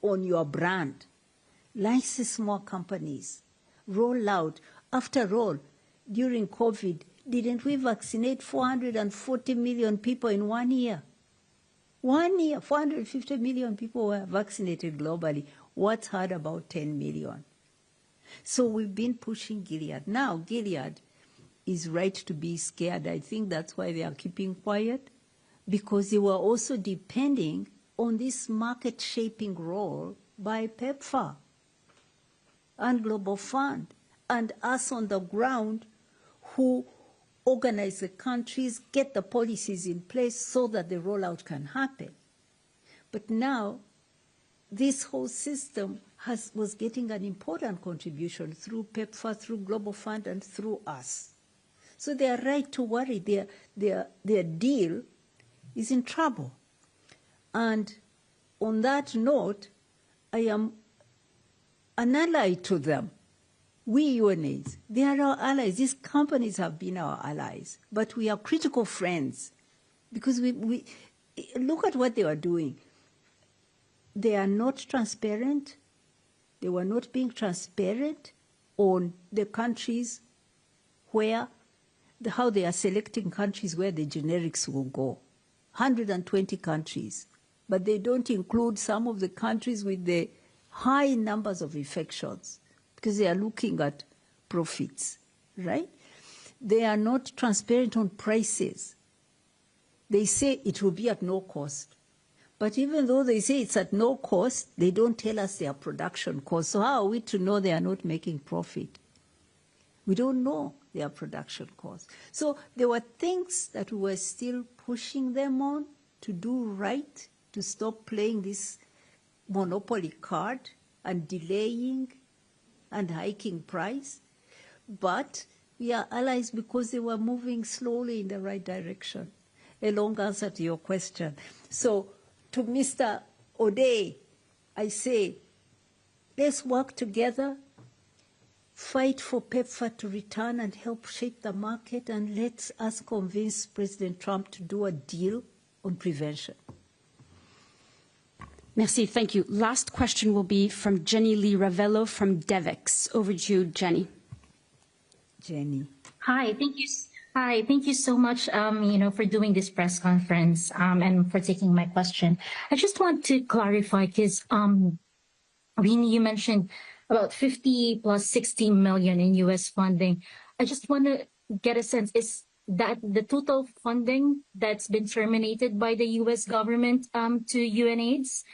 on your brand. License more companies. Roll out. After all, during COVID, didn't we vaccinate 440 million people in 1 year? 1 year, 450 million people were vaccinated globally. What's hard about 10 million? So we've been pushing Gilead. Now, Gilead is right to be scared. I think that's why they are keeping quiet, because they were also depending on this market-shaping role by PEPFAR and Global Fund and us on the ground who organize the countries, get the policies in place so that the rollout can happen. But now, this whole system was getting an important contribution through PEPFAR, through Global Fund, and through us. So they are right to worry. Their deal is in trouble. And on that note, I am an ally to them. We UNAIDS, they are our allies. These companies have been our allies, but we are critical friends because we look at what they are doing. They are not transparent. They were not being transparent on the countries where, how they are selecting countries where the generics will go. 120 countries, but they don't include some of the countries with the high numbers of infections, because they are looking at profits, right? They are not transparent on prices. They say it will be at no cost. But even though they say it's at no cost, they don't tell us their production cost. So how are we to know they are not making profit? We don't know their production cost. So there were things that we were still pushing them on to do right, to stop playing this monopoly card and delaying and hiking price, but we are allies because they were moving slowly in the right direction. A long answer to your question. So to Mr. O'Day, I say, let's work together, fight for PEPFAR to return and help shape the market, and let us convince President Trump to do a deal on prevention. Merci, thank you. Last question will be from Jenny Lee Ravello from DevEx. Over to you, Jenny. Jenny. Hi, thank you. Hi, thank you so much, for doing this press conference and for taking my question. I just want to clarify because, Winnie, you mentioned about 50 plus 60 million in U.S. funding. I just want to get a sense, is that the total funding that's been terminated by the U.S. government to UNAIDS?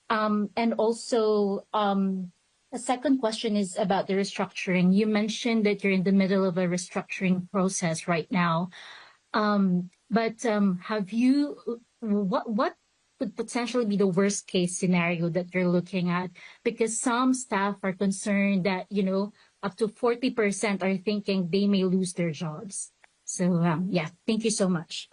And also, a second question is about the restructuring. You mentioned that you're in the middle of a restructuring process right now. But have you, what could potentially be the worst case scenario that you're looking at? Because some staff are concerned that, up to 40% are thinking they may lose their jobs. So, yeah, thank you so much.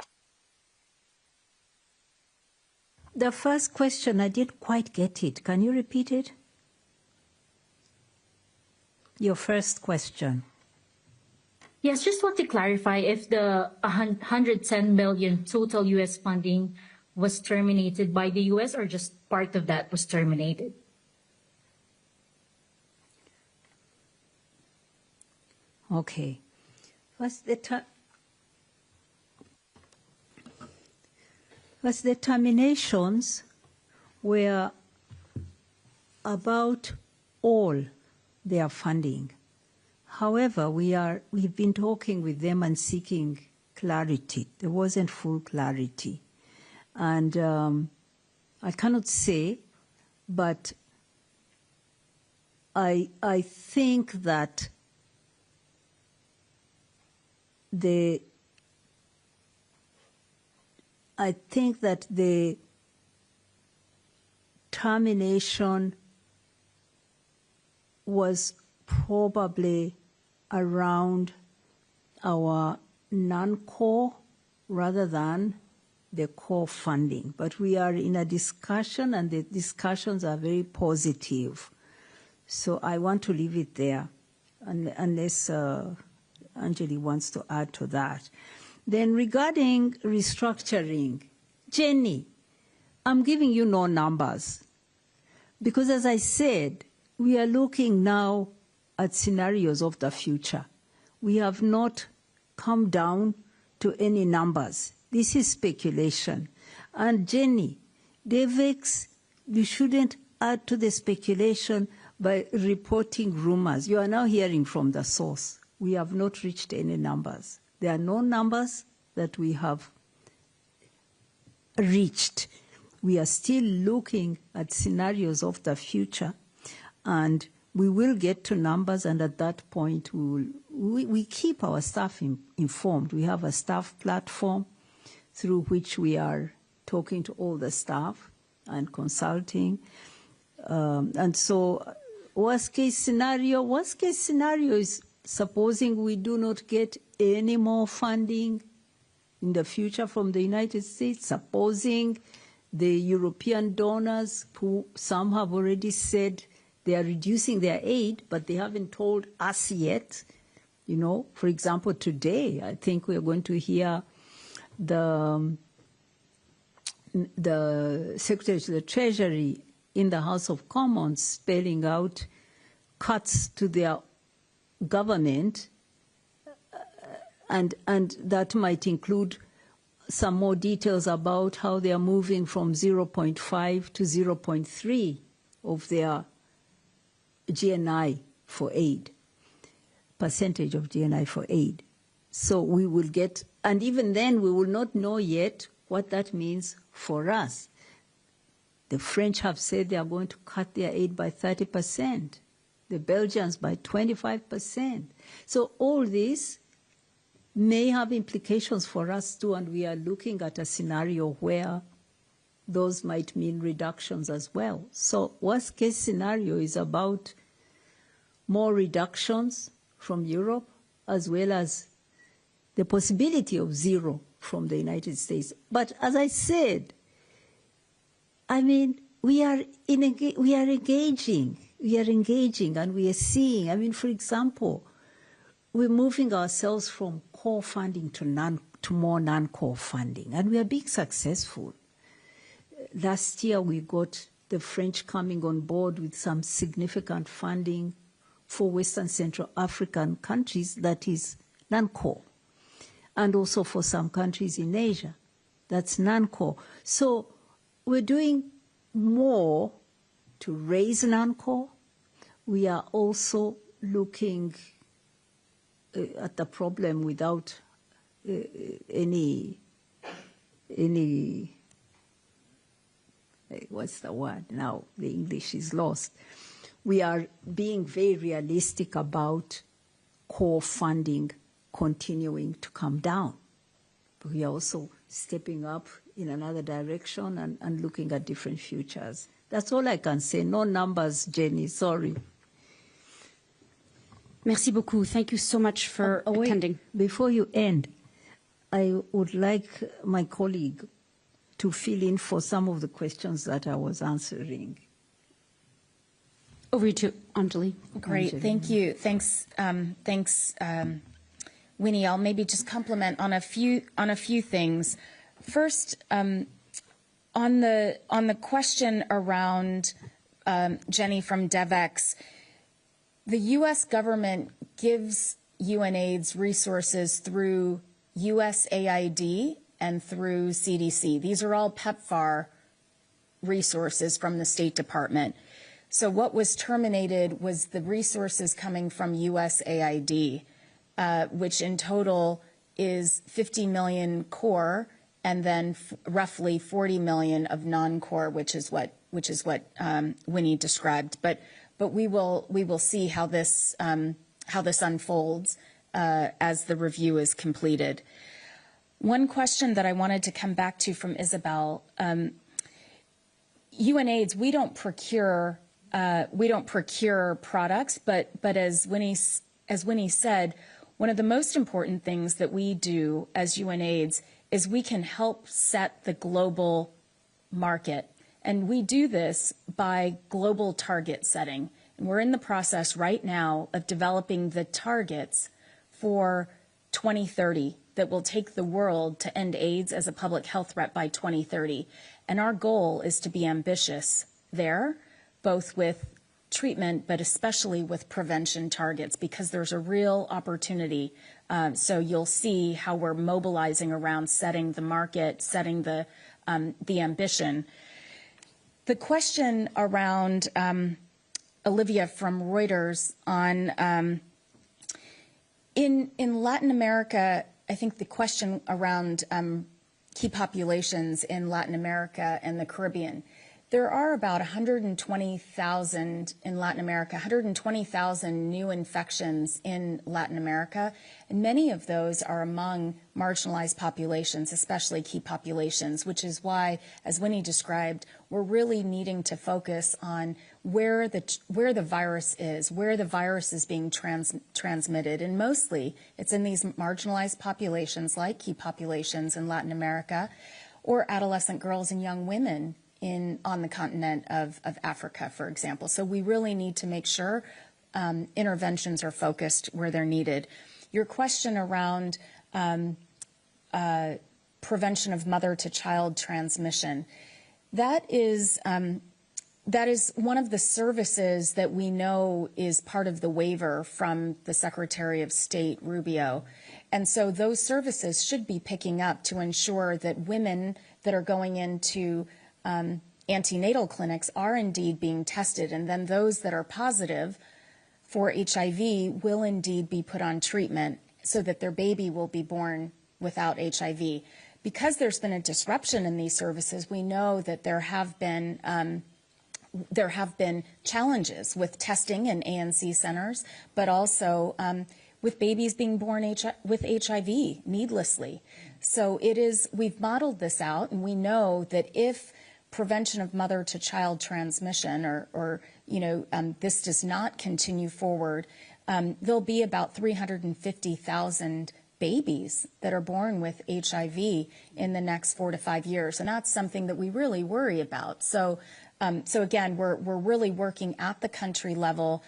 The first question, I didn't quite get it. Can you repeat it? Your first question. Yes, just want to clarify if the 110 million total U.S. funding was terminated by the U.S. or just part of that was terminated. Okay. First, the terminations were about all their funding. However, we've been talking with them and seeking clarity. There wasn't full clarity. And I cannot say, but I think that the termination was probably around our non-core rather than the core funding. But we are in a discussion, and the discussions are very positive. So I want to leave it there, unless Angeli wants to add to that. Then regarding restructuring, Jenny, I'm giving you no numbers. Because as I said, we are looking now at scenarios of the future. We have not come down to any numbers. This is speculation. And Jenny, DEVEX, you shouldn't add to the speculation by reporting rumors. You are now hearing from the source. We have not reached any numbers. There are no numbers that we have reached. We are still looking at scenarios of the future, and we will get to numbers, and at that point we keep our staff informed. We have a staff platform through which we are talking to all the staff and consulting. And so worst case scenario is supposing we do not get any more funding in the future from the United States, supposing the European donors, who some have already said they are reducing their aid, but they haven't told us yet. You know, for example, today, I think we are going to hear the Secretary to the Treasury in the House of Commons spelling out cuts to their government, and that might include some more details about how they are moving from 0.5 to 0.3 of their GNI for aid, percentage of GNI for aid. So we will get, and even then we will not know yet what that means for us. The French have said they are going to cut their aid by 30%, the Belgians by 25%. So all this may have implications for us too, and we are looking at a scenario where those might mean reductions as well. So worst case scenario is about more reductions from Europe, as well as the possibility of zero from the United States. But as I said, I mean, we are engaging, and we are seeing. I mean, for example, we're moving ourselves from core funding to more non-core funding, and we are being successful. Last year, we got the French coming on board with some significant funding for Western Central African countries that is non-core, and also for some countries in Asia that's non-core. So we're doing more to raise non-core. We are also looking at the problem without any what's the word now? The English is lost. We are being very realistic about core funding continuing to come down. But we are also stepping up in another direction and looking at different futures. That's all I can say. No numbers, Jenny, sorry. Merci beaucoup. Thank you so much for attending. Before you end, I would like my colleague to fill in for some of the questions that I was answering. Over to Angeli. Great, thank you. Thanks, Winnie. I'll maybe just comment on a few things. First, on the question around Jenny from DEVEX, the U.S. government gives UNAIDS resources through USAID and through CDC. These are all PEPFAR resources from the State Department. So what was terminated was the resources coming from USAID, which in total is 50 million core, and then roughly 40 million of non-core, which is what Winnie described. But we will see how this unfolds as the review is completed. One question that I wanted to come back to from Isabel, UNAIDS, we don't procure products, but as Winnie said, one of the most important things that we do as UNAIDS is we can help set the global market. And we do this by global target setting. And we're in the process right now of developing the targets for 2030 that will take the world to end AIDS as a public health threat by 2030. And our goal is to be ambitious there, both with treatment, but especially with prevention targets, because there's a real opportunity. So you'll see how we're mobilizing around setting the market, setting the ambition. The question around Olivia from Reuters on in Latin America, I think the question around key populations in Latin America and the Caribbean. There are about 120,000 in Latin America, 120,000 new infections in Latin America, and many of those are among marginalized populations, especially key populations, which is why, as Winnie described, we're really needing to focus on where the virus is, where the virus is being transmitted, and mostly it's in these marginalized populations like key populations in Latin America, or adolescent girls and young women on the continent of Africa, for example. So we really need to make sure interventions are focused where they're needed. Your question around prevention of mother-to-child transmission, that is one of the services that we know is part of the waiver from the Secretary of State, Rubio. And so those services should be picking up to ensure that women that are going into antenatal clinics are indeed being tested, and then those that are positive for HIV will indeed be put on treatment so that their baby will be born without HIV. Because there's been a disruption in these services, we know that there have been challenges with testing in ANC centers, but also with babies being born with HIV needlessly. So we've modeled this out, and we know that if prevention of mother-to-child transmission, or this does not continue forward, there'll be about 350,000 babies that are born with HIV in the next 4 to 5 years, and that's something that we really worry about. So again, we're really working at the country level.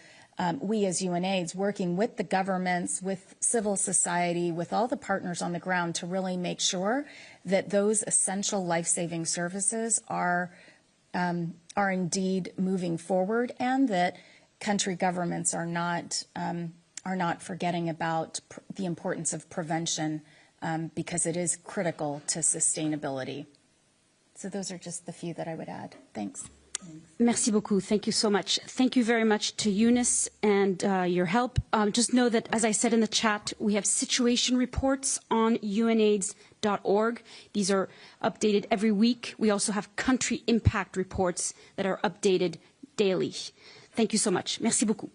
We as UNAIDS working with the governments, with civil society, with all the partners on the ground to really make sure that those essential life-saving services are indeed moving forward, and that country governments are not forgetting about the importance of prevention, because it is critical to sustainability. So those are just the few that I would add. Thanks. Merci beaucoup. Thank you so much. Thank you very much to Eunice and your help. Just know that, as I said in the chat, we have situation reports on UNAIDS.org. These are updated every week. We also have country impact reports that are updated daily. Thank you so much. Merci beaucoup.